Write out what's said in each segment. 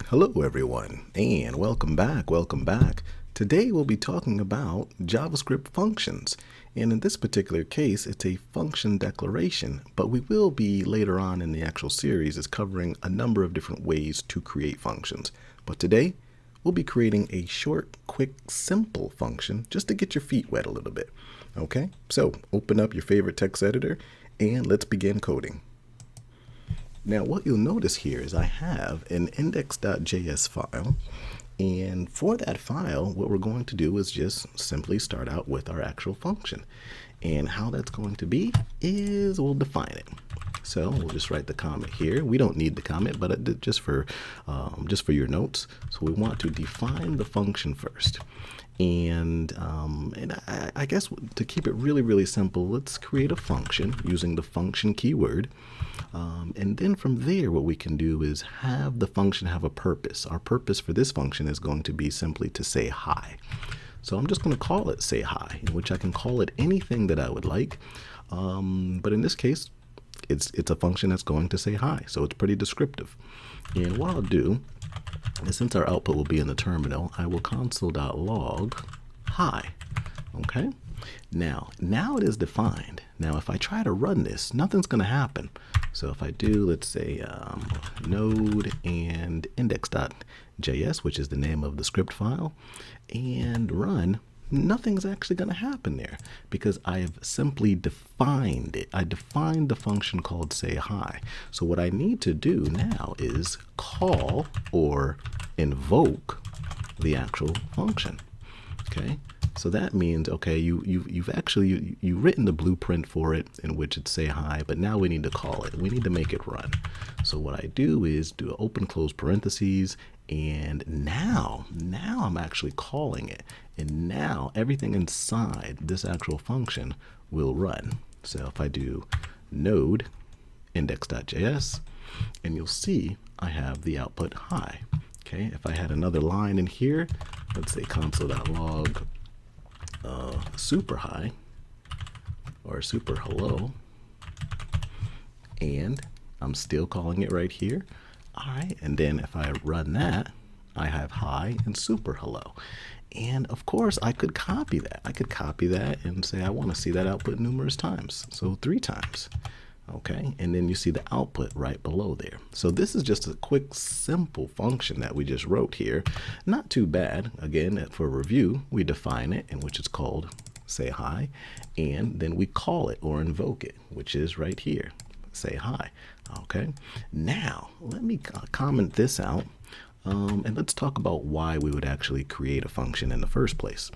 Hello everyone, and welcome back, welcome back. Today we'll be talking about JavaScript functions, and in this particular case it's a function declaration, but we will be later on in the actual series is covering a number of different ways to create functions. But today we'll be creating a short, quick, simple function just to get your feet wet a little bit. Okay, so open up your favorite text editor and let's begin coding. Now what you'll notice here is I have an index.js file, and for that file what we're going to do is just simply start out with our actual function. And how that's going to be is we'll define it. So we'll just write the comment here. We don't need the comment, but just for your notes. So we want to define the function first. And I guess to keep it really simple, let's create a function using the function keyword. And then from there, what we can do is have the function have a purpose. Our purpose for this function is going to be simply to say hi. So I'm just going to call it say hi, in which I can call it anything that I would like. But in this case, it's a function that's going to say hi. So it's pretty descriptive. And what I'll do is, since our output will be in the terminal, I will console.log hi. Okay. Now it is defined. Now if I try to run this, nothing's going to happen. So if I do, let's say node and index.js, which is the name of the script file, and run, nothing's actually going to happen there because I've simply defined it. I defined the function called say hi. So what I need to do now is call or invoke the actual function. Okay. So that means, okay, you've actually written the blueprint for it in which it's say hi, but now we need to call it. We need to make it run. So what I do is do open close parentheses, and now I'm actually calling it. And now everything inside this actual function will run. So if I do node index.js, and you'll see I have the output hi. Okay, if I had another line in here, let's say console.log super hi or super hello, and I'm still calling it right here. All right, and then if I run that, I have hi and super hello. And of course I could copy that. I could copy that and say I want to see that output numerous times, so 3 times. Okay, and then you see the output right below there. So this is just a quick, simple function that we just wrote here. Not too bad. Again, for review, we define it, in which it's called say hi, and then we call it or invoke it, which is right here, say hi. Okay, now let me comment this out, and let's talk about why we would actually create a function in the first place.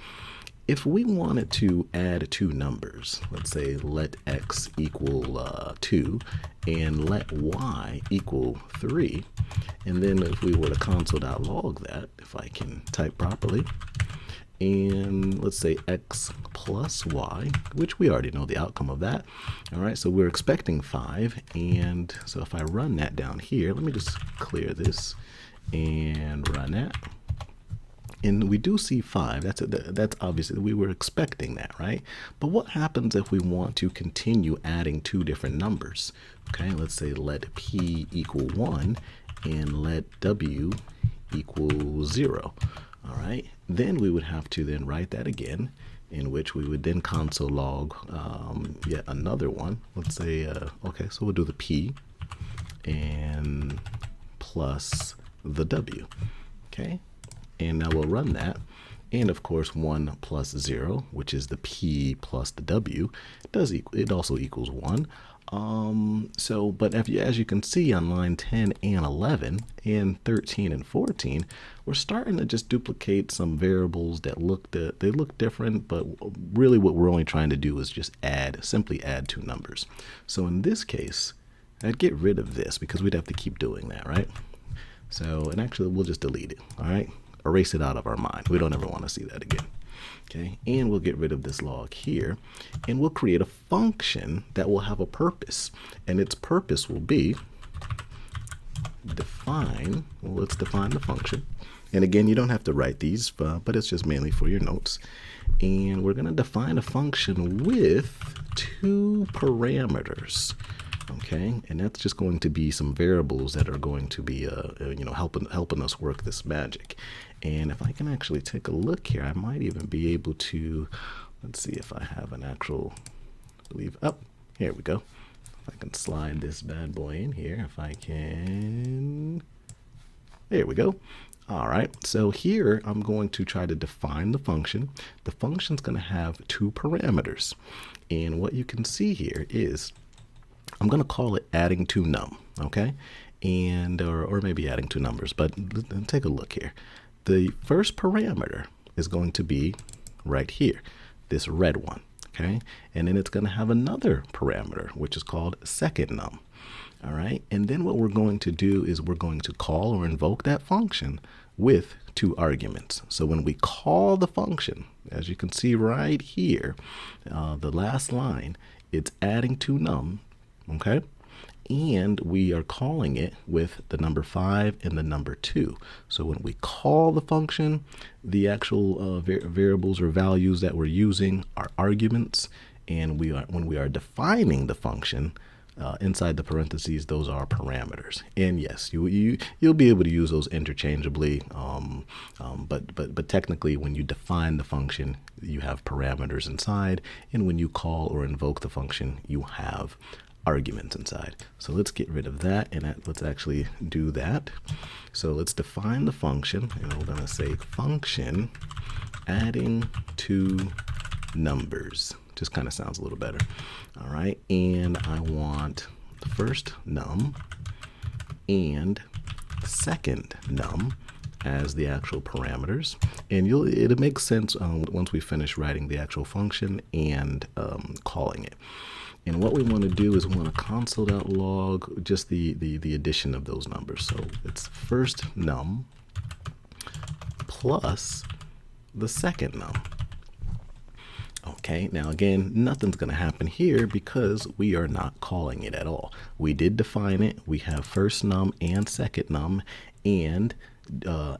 If we wanted to add 2 numbers, let's say let x equal 2 and let y equal 3, and then if we were to console.log that, if I can type properly, and let's say x plus y, which we already know the outcome of that. All right, so we're expecting 5, and so if I run that down here, let me just clear this and run that. And we do see 5. That's obviously, we were expecting that, right? But what happens if we want to continue adding 2 different numbers? Okay, let's say let p equal 1 and let w equal 0. All right, then we would have to then write that again, in which we would then console log yet another one. Let's say, okay, so we'll do the p and plus the w. Okay. And now we'll run that, and of course 1 plus 0, which is the p plus the w, it also equals 1. But as you can see on line 10 and 11 and 13 and 14, we're starting to just duplicate some variables that look different, but really what we're only trying to do is just simply add 2 numbers. So in this case, I'd get rid of this because we'd have to keep doing that, right? So, and actually we'll just delete it. All right. Erase it out of our mind. We don't ever want to see that again. Okay, and we'll get rid of this log here, and we'll create a function that will have a purpose, and its purpose will be define. Well, let's define the function, and again, you don't have to write these, but it's just mainly for your notes. And we're going to define a function with 2 parameters. Okay, and that's just going to be some variables that are going to be, helping us work this magic. And if I can actually take a look here, I might even be able to, let's see if I have an actual, here we go. If I can slide this bad boy in here, if I can, there we go. All right, so here I'm going to try to define the function. The function's going to have two parameters. And what you can see here is I'm going to call it adding to num, okay? And or maybe adding two numbers, but take a look here. The first parameter is going to be right here, this red one, okay? And then it's going to have another parameter, which is called second num. All right, and then what we're going to do is we're going to call or invoke that function with two arguments. So when we call the function, as you can see right here, the last line, it's adding to num, okay? And we are calling it with the number 5 and the number 2. So when we call the function, the actual variables or values that we're using are arguments, and when we are defining the function, inside the parentheses, those are parameters. And yes, you'll be able to use those interchangeably, but technically when you define the function, you have parameters inside, and when you call or invoke the function, you have arguments inside. So let's get rid of that, and let's actually do that. So let's define the function, and we're going to say function adding two numbers. Just kind of sounds a little better. All right, and I want the first num and second num as the actual parameters, and it'll make sense once we finish writing the actual function and calling it. And what we want to do is we want to console.log just the addition of those numbers. So it's first num plus the second num. Okay, now again, nothing's going to happen here because we are not calling it at all. We did define it. We have first num and second num, and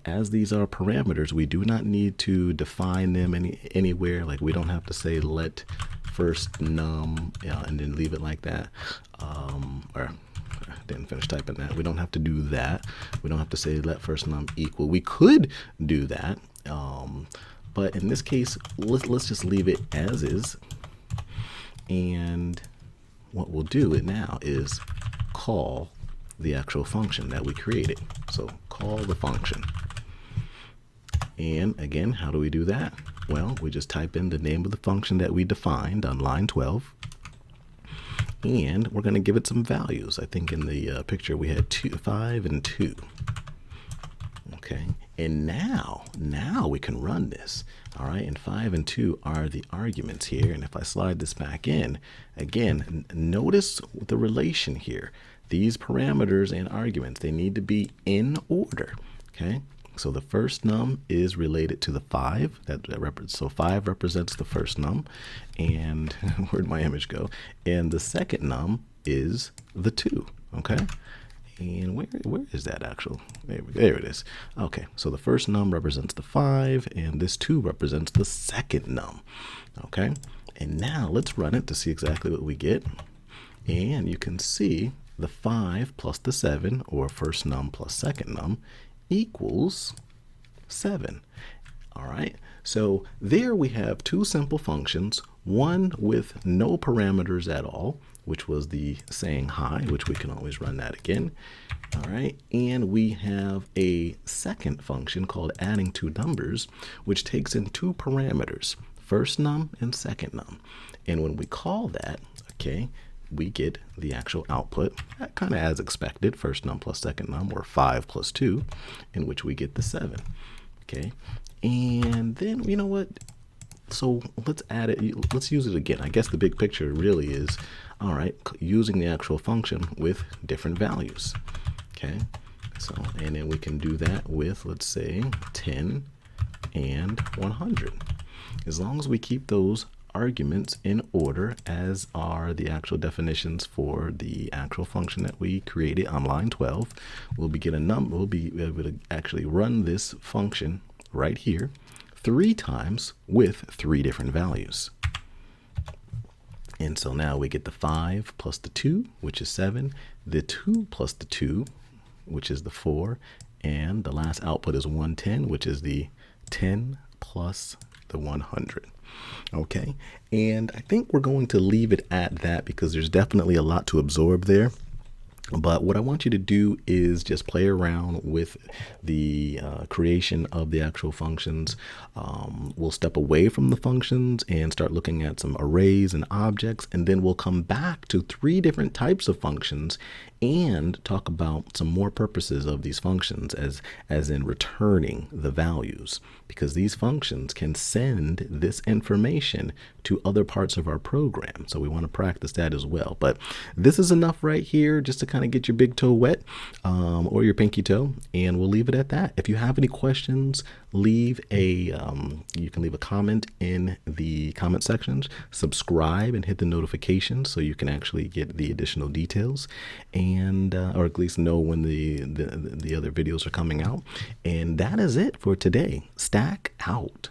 as these are parameters, we do not need to define them anywhere. Like we don't have to say let first num and then leave it like that. Or I didn't finish typing that. We don't have to do that. We don't have to say let first num equal. We could do that. But in this case, let's just leave it as is. And what we'll do now is call the actual function that we created. So call the function. And again, how do we do that? Well, we just type in the name of the function that we defined on line 12. And we're going to give it some values. I think in the picture we had 5 and 2. Okay, and now we can run this. All right, and 5 and 2 are the arguments here. And if I slide this back in, again, notice the relation here. These parameters and arguments, they need to be in order. Okay, so the first num is related to the 5. So 5 represents the first num. And where'd my image go? And the second num is the 2. Okay. And where is that actual? There it is. Okay, so the first num represents the 5, and this 2 represents the second num. Okay, and now let's run it to see exactly what we get. And you can see the 5 plus the 7, or first num plus second num, equals 7. All right, so there we have two simple functions, one with no parameters at all, which was the saying hi, which we can always run that again. All right, and we have a second function called adding two numbers, which takes in two parameters, first num and second num. And when we call that, okay, we get the actual output, kind of as expected, first num plus second num, or 5 plus 2, in which we get the 7. Okay, and then you know what? So let's add it, let's use it again. I guess the big picture really is, all right, using the actual function with different values. Okay, so, and then we can do that with, let's say, 10 and 100. As long as we keep those arguments in order, as are the actual definitions for the actual function that we created on line 12, we'll be able to actually run this function right here 3 times with 3 different values. And so now we get the 5 plus the 2, which is 7, the 2 plus the 2, which is the 4, and the last output is 110, which is the 10 plus the 100. Okay, and I think we're going to leave it at that because there's definitely a lot to absorb there. But what I want you to do is just play around with the creation of the actual functions. We'll step away from the functions and start looking at some arrays and objects, and then we'll come back to 3 different types of functions and talk about some more purposes of these functions as in returning the values, because these functions can send this information to other parts of our program. So we want to practice that as well. But this is enough right here just to kind of get your big toe wet, or your pinky toe, and we'll leave it at that. If you have any questions, leave a you can leave a comment in the comment sections. Subscribe and hit the notifications so you can actually get the additional details, and or at least know when the other videos are coming out. And that is it for today. Stack out.